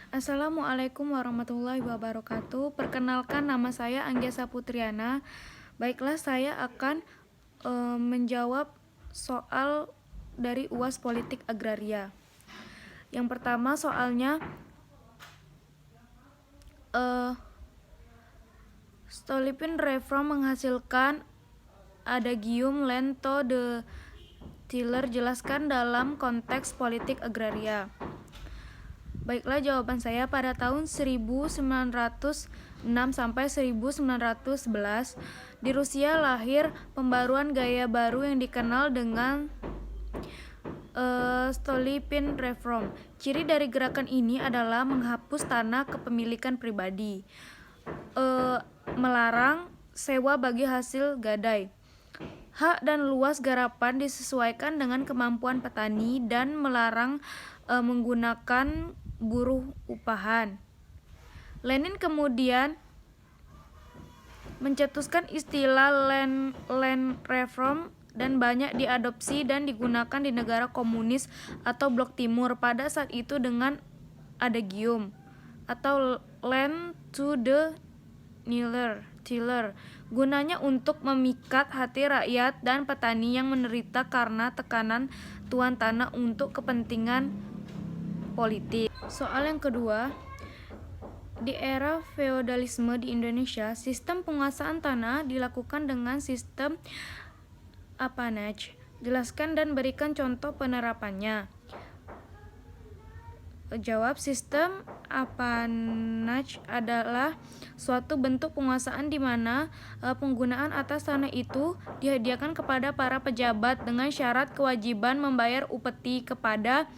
Assalamualaikum warahmatullahi wabarakatuh. Perkenalkan, nama saya Anggesa Putriana. Baiklah, saya akan menjawab soal dari UAS Politik Agraria. Yang pertama soalnya, Stolypin reform menghasilkan adagium lento de Tiller, jelaskan dalam konteks politik agraria. Baiklah, jawaban saya pada tahun 1906 sampai 1911 di Rusia lahir pembaruan gaya baru yang dikenal dengan Stolypin Reform. Ciri dari gerakan ini adalah menghapus tanah kepemilikan pribadi, melarang sewa bagi hasil gadai. Hak dan luas garapan disesuaikan dengan kemampuan petani dan melarang menggunakan buruh upahan. Lenin kemudian mencetuskan istilah land reform dan banyak diadopsi dan digunakan di negara komunis atau blok timur pada saat itu dengan adagium atau land to the tiller, gunanya untuk memikat hati rakyat dan petani yang menderita karena tekanan tuan tanah untuk kepentingan politik. Soal yang kedua, di era feodalisme di Indonesia, sistem penguasaan tanah dilakukan dengan sistem appanage. Jelaskan dan berikan contoh penerapannya. Jawab, sistem appanage adalah suatu bentuk penguasaan di mana penggunaan atas tanah itu dihadiahkan kepada para pejabat dengan syarat kewajiban membayar upeti kepada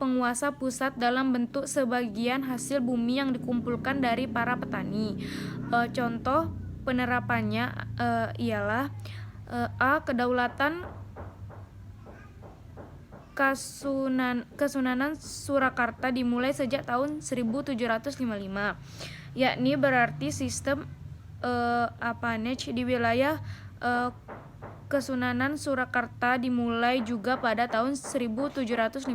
penguasa pusat dalam bentuk sebagian hasil bumi yang dikumpulkan dari para petani. Contoh penerapannya ialah A. Kedaulatan Kesunanan Surakarta dimulai sejak tahun 1755, yakni berarti sistem appanage di wilayah Kesunanan Surakarta dimulai juga pada tahun 1755.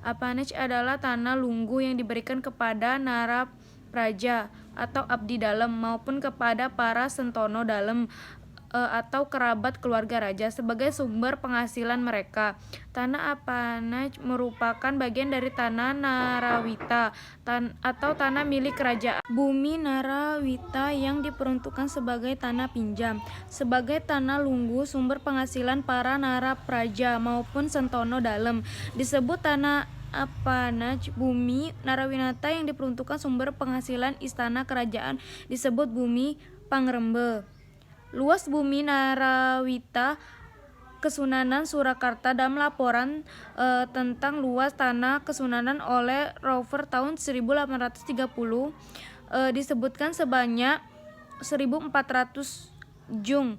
Appanage adalah tanah lunggu yang diberikan kepada nara praja atau abdi dalam maupun kepada para sentono dalam atau kerabat keluarga raja sebagai sumber penghasilan mereka. Tanah appanage merupakan bagian dari tanah narawita atau tanah milik kerajaan. Bumi narawita yang diperuntukkan sebagai tanah pinjam, sebagai tanah lunggu sumber penghasilan para narapraja maupun sentono dalam, disebut tanah appanage. Bumi narawinata yang diperuntukkan sumber penghasilan istana kerajaan disebut bumi pangrembe. Luas bumi narawita Kesunanan Surakarta dalam laporan tentang luas tanah Kesunanan oleh Rover tahun 1830 disebutkan sebanyak 1.400 jung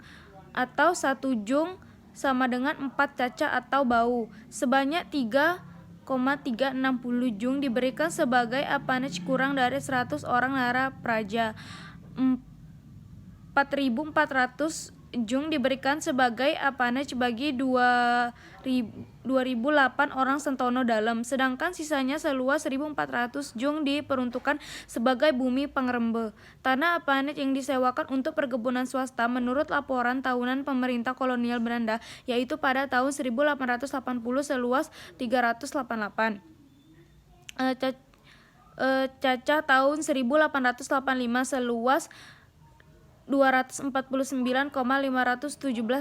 atau 1 jung sama dengan 4 caca atau bau. Sebanyak 3,360 jung diberikan sebagai appanage kurang dari 100 orang narapraja. 4.400 jung diberikan sebagai appanage bagi 2.008 orang sentono dalam, sedangkan sisanya seluas 1.400 jung diperuntukkan sebagai bumi pangrembe. Tanah appanage yang disewakan untuk perkebunan swasta menurut laporan tahunan pemerintah kolonial Belanda, yaitu pada tahun 1880 seluas 388. Caca tahun 1885 seluas 249,517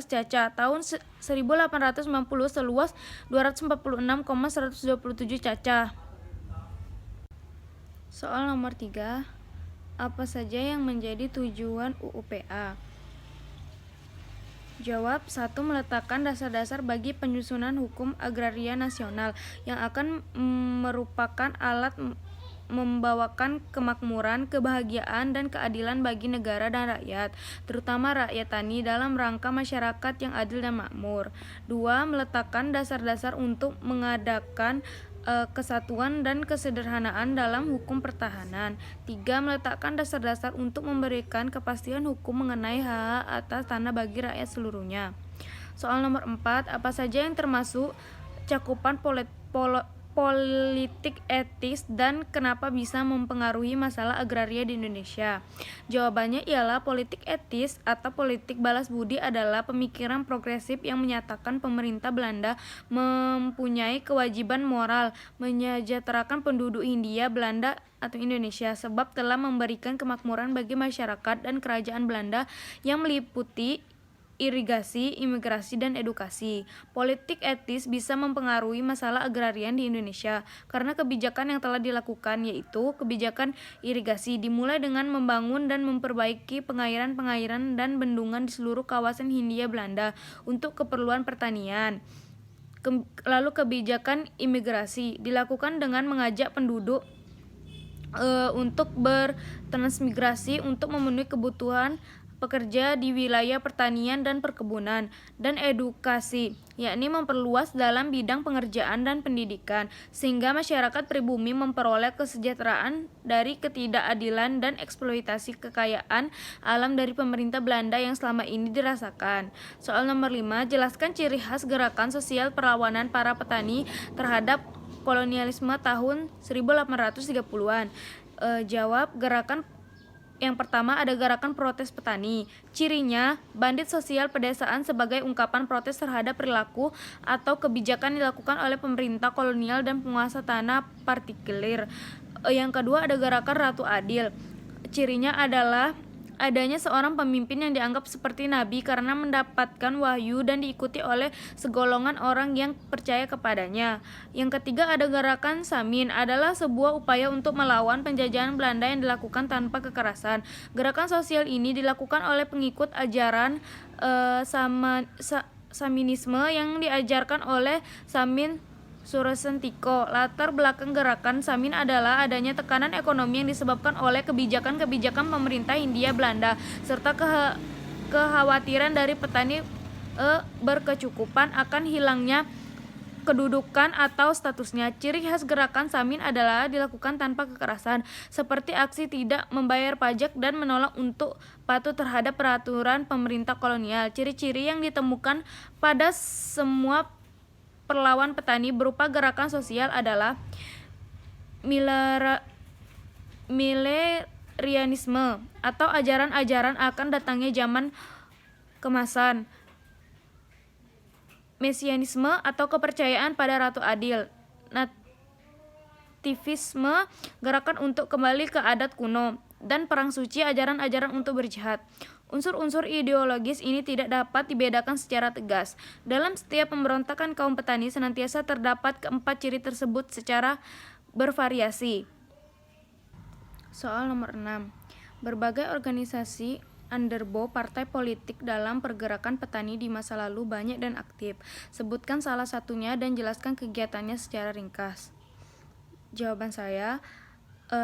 caca. Tahun 1890 seluas 246,127 caca. Soal nomor 3. Apa saja yang menjadi tujuan UUPA? Jawab, 1. Meletakkan dasar-dasar bagi penyusunan hukum agraria nasional yang akan merupakan alat membawakan kemakmuran, kebahagiaan, dan keadilan bagi negara dan rakyat, terutama rakyat tani dalam rangka masyarakat yang adil dan makmur. 2. Meletakkan dasar-dasar untuk mengadakan kesatuan dan kesederhanaan dalam hukum pertahanan. 3. Meletakkan dasar-dasar untuk memberikan kepastian hukum mengenai hak atas tanah bagi rakyat seluruhnya. Soal nomor 4. Apa saja yang termasuk cakupan politik etis dan kenapa bisa mempengaruhi masalah agraria di Indonesia? Jawabannya ialah politik etis atau politik balas budi adalah pemikiran progresif yang menyatakan pemerintah Belanda mempunyai kewajiban moral menyejahterakan penduduk Hindia Belanda atau Indonesia sebab telah memberikan kemakmuran bagi masyarakat dan kerajaan Belanda yang meliputi irigasi, imigrasi, dan edukasi. Politik etis bisa mempengaruhi masalah agrarian di Indonesia karena kebijakan yang telah dilakukan, yaitu kebijakan irigasi dimulai dengan membangun dan memperbaiki pengairan-pengairan dan bendungan di seluruh kawasan Hindia Belanda untuk keperluan pertanian. Lalu kebijakan imigrasi dilakukan dengan mengajak penduduk untuk bertransmigrasi untuk memenuhi kebutuhan pekerja di wilayah pertanian dan perkebunan, dan edukasi, yakni memperluas dalam bidang pengerjaan dan pendidikan, sehingga masyarakat pribumi memperoleh kesejahteraan dari ketidakadilan dan eksploitasi kekayaan alam dari pemerintah Belanda yang selama ini dirasakan. Soal nomor 5, jelaskan ciri khas gerakan sosial perlawanan para petani terhadap kolonialisme tahun 1830-an. Jawab, gerakan yang pertama ada gerakan protes petani. Cirinya, bandit sosial pedesaan sebagai ungkapan protes terhadap perilaku atau kebijakan dilakukan oleh pemerintah kolonial dan penguasa tanah partikulir. Yang kedua ada gerakan Ratu Adil. Cirinya adalah adanya seorang pemimpin yang dianggap seperti nabi karena mendapatkan wahyu dan diikuti oleh segolongan orang yang percaya kepadanya. Yang ketiga ada gerakan Samin, adalah sebuah upaya untuk melawan penjajahan Belanda yang dilakukan tanpa kekerasan. Gerakan sosial ini dilakukan oleh pengikut ajaran Saminisme yang diajarkan oleh Samin Suresentiko. Latar belakang gerakan Samin adalah adanya tekanan ekonomi yang disebabkan oleh kebijakan-kebijakan pemerintah Hindia Belanda serta kekhawatiran dari petani berkecukupan akan hilangnya kedudukan atau statusnya. Ciri khas gerakan Samin adalah dilakukan tanpa kekerasan, seperti aksi tidak membayar pajak dan menolak untuk patuh terhadap peraturan pemerintah kolonial. Ciri-ciri yang ditemukan pada semua perlawan petani berupa gerakan sosial adalah milerianisme atau ajaran-ajaran akan datangnya zaman kemasan, mesianisme atau kepercayaan pada Ratu Adil, nativisme, gerakan untuk kembali ke adat kuno, dan perang suci, ajaran-ajaran untuk berjihad. Unsur-unsur ideologis ini tidak dapat dibedakan secara tegas. Dalam setiap pemberontakan kaum petani senantiasa terdapat keempat ciri tersebut secara bervariasi. Soal nomor 6. Berbagai organisasi underbow partai politik dalam pergerakan petani di masa lalu banyak dan aktif. Sebutkan salah satunya dan jelaskan kegiatannya secara ringkas. Jawaban saya,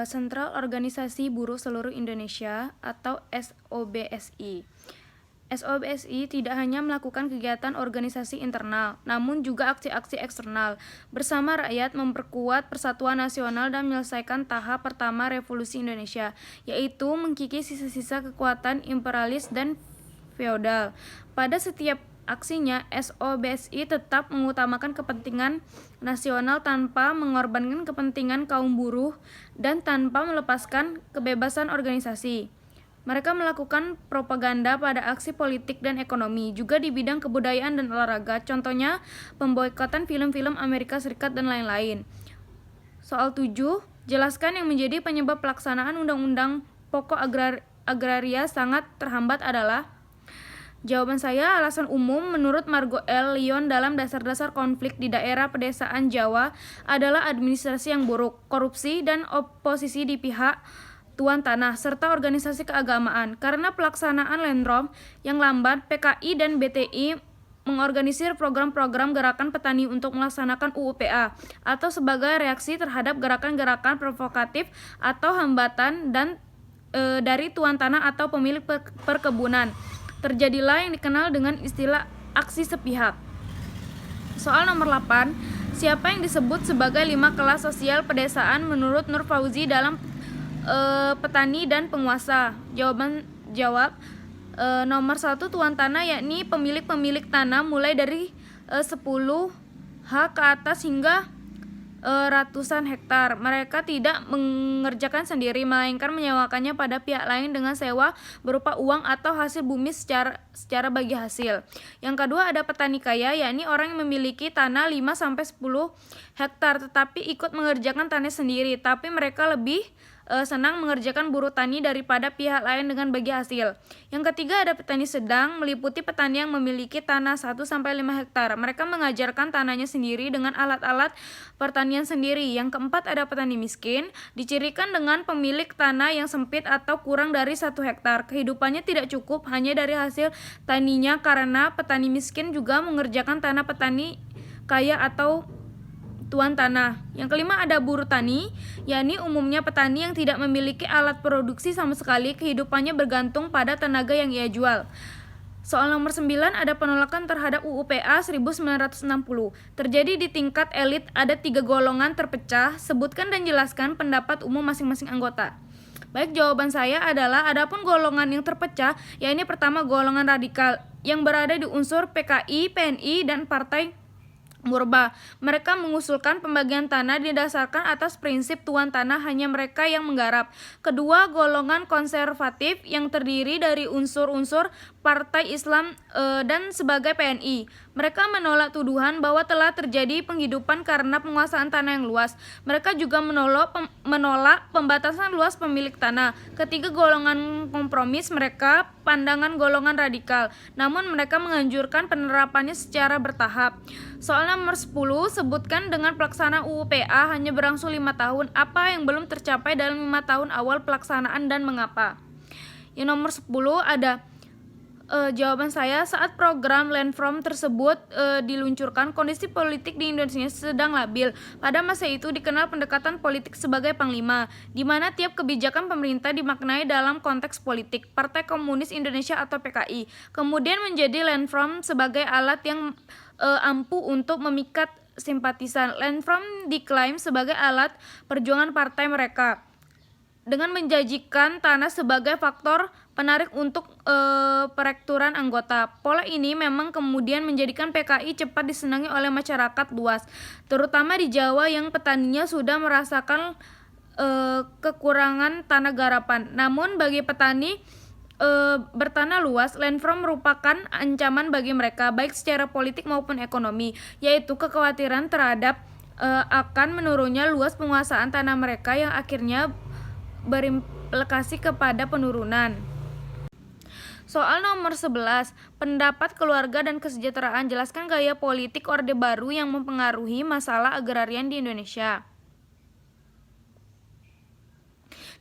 Sentral Organisasi Buruh Seluruh Indonesia atau SOBSI. SOBSI tidak hanya melakukan kegiatan organisasi internal, namun juga aksi-aksi eksternal. Bersama rakyat memperkuat persatuan nasional dan menyelesaikan tahap pertama revolusi Indonesia, yaitu mengkikis sisa-sisa kekuatan imperialis dan feodal. Pada setiap aksinya, SOBSI tetap mengutamakan kepentingan nasional tanpa mengorbankan kepentingan kaum buruh dan tanpa melepaskan kebebasan organisasi. Mereka melakukan propaganda pada aksi politik dan ekonomi, juga di bidang kebudayaan dan olahraga, contohnya pemboikotan film-film Amerika Serikat dan lain-lain. Soal 7, jelaskan yang menjadi penyebab pelaksanaan undang-undang pokok agraria sangat terhambat adalah. Jawaban saya, alasan umum menurut Margo L. Lyon dalam dasar-dasar konflik di daerah pedesaan Jawa adalah administrasi yang buruk, korupsi, dan oposisi di pihak tuan tanah, serta organisasi keagamaan. Karena pelaksanaan Landrom yang lambat, PKI dan BTI mengorganisir program-program gerakan petani untuk melaksanakan UUPA atau sebagai reaksi terhadap gerakan-gerakan provokatif atau hambatan dan dari tuan tanah atau pemilik perkebunan. Terjadilah yang dikenal dengan istilah aksi sepihak. Soal nomor 8, siapa yang disebut sebagai 5 kelas sosial pedesaan menurut Nur Fauzi dalam petani dan penguasa? Jawab, nomor 1 tuan tanah, yakni pemilik-pemilik tanah mulai dari 10 ha ke atas hingga ratusan hektar. Mereka tidak mengerjakan sendiri, melainkan menyewakannya pada pihak lain dengan sewa berupa uang atau hasil bumi secara bagi hasil. Yang kedua ada petani kaya, yakni orang yang memiliki tanah 5-10 hektar tetapi ikut mengerjakan tanah sendiri, tapi mereka lebih senang mengerjakan buruh tani daripada pihak lain dengan bagi hasil. Yang ketiga ada petani sedang, meliputi petani yang memiliki tanah 1-5 hektar. Mereka mengajarkan tanahnya sendiri dengan alat-alat pertanian sendiri. Yang keempat ada petani miskin, dicirikan dengan pemilik tanah yang sempit atau kurang dari 1 hektar. Kehidupannya tidak cukup hanya dari hasil taninya karena petani miskin juga mengerjakan tanah petani kaya atau tuan tanah. Yang kelima ada buruh tani, yakni umumnya petani yang tidak memiliki alat produksi sama sekali, kehidupannya bergantung pada tenaga yang ia jual. Soal nomor 9 ada penolakan terhadap UU PA 1960. Terjadi di tingkat elit, ada 3 golongan terpecah. Sebutkan dan jelaskan pendapat umum masing-masing anggota. Baik, jawaban saya adalah adapun golongan yang terpecah, yakni pertama golongan radikal yang berada di unsur PKI, PNI, dan Partai Murba. Mereka mengusulkan pembagian tanah didasarkan atas prinsip tuan tanah hanya mereka yang menggarap. Kedua, golongan konservatif yang terdiri dari unsur-unsur Partai Islam dan sebagai PNI. Mereka menolak tuduhan bahwa telah terjadi penghidupan karena penguasaan tanah yang luas. Mereka juga menolak pembatasan luas pemilik tanah. Ketiga, golongan kompromis, mereka pandangan golongan radikal, namun mereka menganjurkan penerapannya secara bertahap. Soal nomor 10, sebutkan dengan pelaksanaan UU PA hanya berlangsung 5 tahun, apa yang belum tercapai dalam 5 tahun awal pelaksanaan dan mengapa. Yang nomor 10 ada jawaban saya, saat program Landform tersebut diluncurkan, kondisi politik di Indonesia sedang labil. Pada masa itu dikenal pendekatan politik sebagai panglima, di mana tiap kebijakan pemerintah dimaknai dalam konteks politik. Partai Komunis Indonesia atau PKI kemudian menjadi Landform sebagai alat yang ampuh untuk memikat simpatisan. Landform diklaim sebagai alat perjuangan partai mereka dengan menjanjikan tanah sebagai faktor penarik untuk perekrutan anggota. Pola ini memang kemudian menjadikan PKI cepat disenangi oleh masyarakat luas, terutama di Jawa yang petaninya sudah merasakan kekurangan tanah garapan. Namun bagi petani bertanah luas, Landform merupakan ancaman bagi mereka, baik secara politik maupun ekonomi, yaitu kekhawatiran terhadap akan menurunnya luas penguasaan tanah mereka yang akhirnya berimplikasi kepada penurunan. Soal nomor 11, pendapat keluarga dan kesejahteraan. Jelaskan gaya politik Orde Baru yang mempengaruhi masalah agrarian di Indonesia.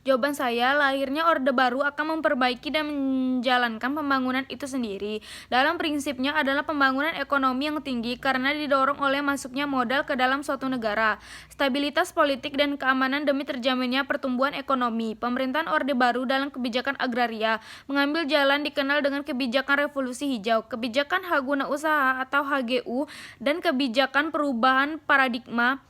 Jawaban saya, lahirnya Orde Baru akan memperbaiki dan menjalankan pembangunan itu sendiri. Dalam prinsipnya adalah pembangunan ekonomi yang tinggi karena didorong oleh masuknya modal ke dalam suatu negara, stabilitas politik dan keamanan demi terjaminnya pertumbuhan ekonomi. Pemerintahan Orde Baru dalam kebijakan agraria mengambil jalan dikenal dengan kebijakan revolusi hijau, kebijakan Haguna Usaha atau HGU, dan kebijakan perubahan paradigma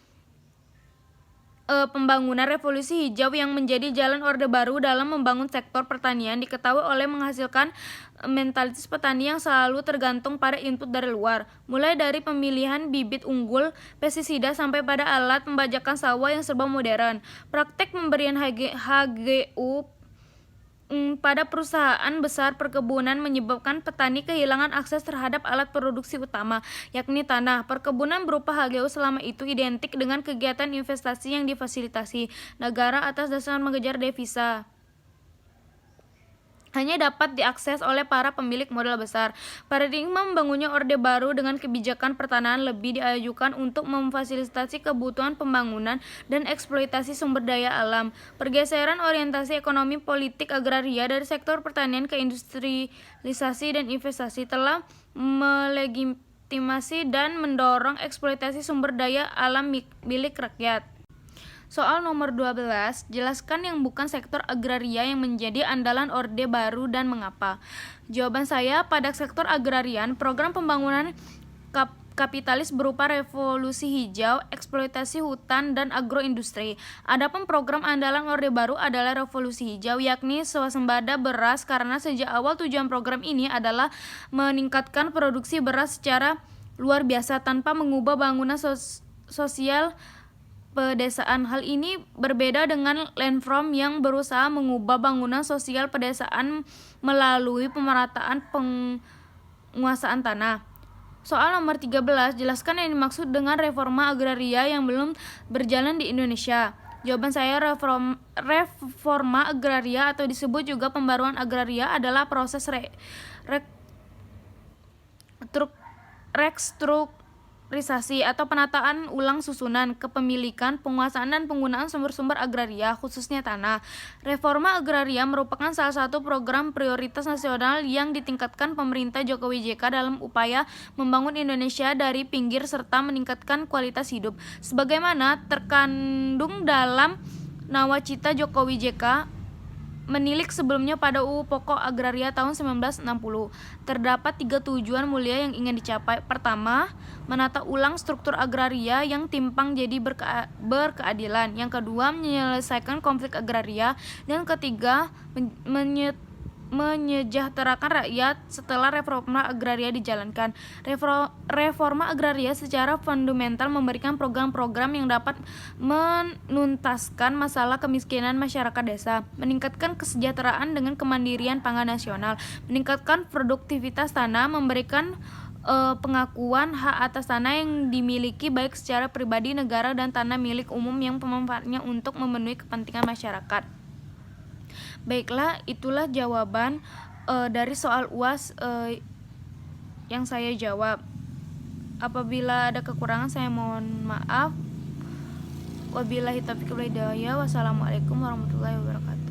pembangunan revolusi hijau yang menjadi jalan Orde Baru dalam membangun sektor pertanian diketahui oleh menghasilkan mentalitas petani yang selalu tergantung pada input dari luar, mulai dari pemilihan bibit unggul, pestisida sampai pada alat pembajakan sawah yang serba modern. Praktek pemberian HGU pada perusahaan besar perkebunan menyebabkan petani kehilangan akses terhadap alat produksi utama, yakni tanah. Perkebunan berupa HGU selama itu identik dengan kegiatan investasi yang difasilitasi negara atas dasar mengejar devisa, hanya dapat diakses oleh para pemilik modal besar. Paradigma membangunnya Orde Baru dengan kebijakan pertanahan lebih diajukan untuk memfasilitasi kebutuhan pembangunan dan eksploitasi sumber daya alam. Pergeseran orientasi ekonomi politik agraria dari sektor pertanian ke industrialisasi dan investasi telah melegitimasi dan mendorong eksploitasi sumber daya alam milik rakyat. Soal nomor 12, jelaskan yang bukan sektor agraria yang menjadi andalan Orde Baru dan mengapa. Jawaban saya, pada sektor agrarian, program pembangunan kapitalis berupa revolusi hijau, eksploitasi hutan, dan agroindustri. Adapun program andalan Orde Baru adalah revolusi hijau, yakni swasembada beras, karena sejak awal tujuan program ini adalah meningkatkan produksi beras secara luar biasa tanpa mengubah bangunan sosial pedesaan. Hal ini berbeda dengan landform yang berusaha mengubah bangunan sosial pedesaan melalui pemerataan penguasaan tanah. Soal nomor 13, jelaskan yang dimaksud dengan reforma agraria yang belum berjalan di Indonesia. Jawaban saya, reforma agraria atau disebut juga pembaruan agraria adalah proses restrukturisasi atau penataan ulang susunan kepemilikan, penguasaan dan penggunaan sumber-sumber agraria, khususnya tanah. Reforma agraria merupakan salah satu program prioritas nasional yang ditingkatkan pemerintah Jokowi JK dalam upaya membangun Indonesia dari pinggir serta meningkatkan kualitas hidup. Sebagaimana terkandung dalam nawacita Jokowi JK menilik sebelumnya pada UU Pokok Agraria tahun 1960. Terdapat 3 tujuan mulia yang ingin dicapai. Pertama, menata ulang struktur agraria yang timpang jadi berkeadilan. Yang kedua, menyelesaikan konflik agraria. Dan ketiga, menyejahterakan rakyat setelah reforma agraria dijalankan. Reforma agraria secara fundamental memberikan program-program yang dapat menuntaskan masalah kemiskinan masyarakat desa, meningkatkan kesejahteraan dengan kemandirian pangan nasional, meningkatkan produktivitas tanah, memberikan pengakuan hak atas tanah yang dimiliki baik secara pribadi, negara, dan tanah milik umum yang pemanfaatnya untuk memenuhi kepentingan masyarakat. Baiklah, itulah jawaban dari soal UAS yang saya jawab. Apabila ada kekurangan saya mohon maaf. Wabillahi taufiq wal hidayah. Wassalamualaikum warahmatullahi wabarakatuh.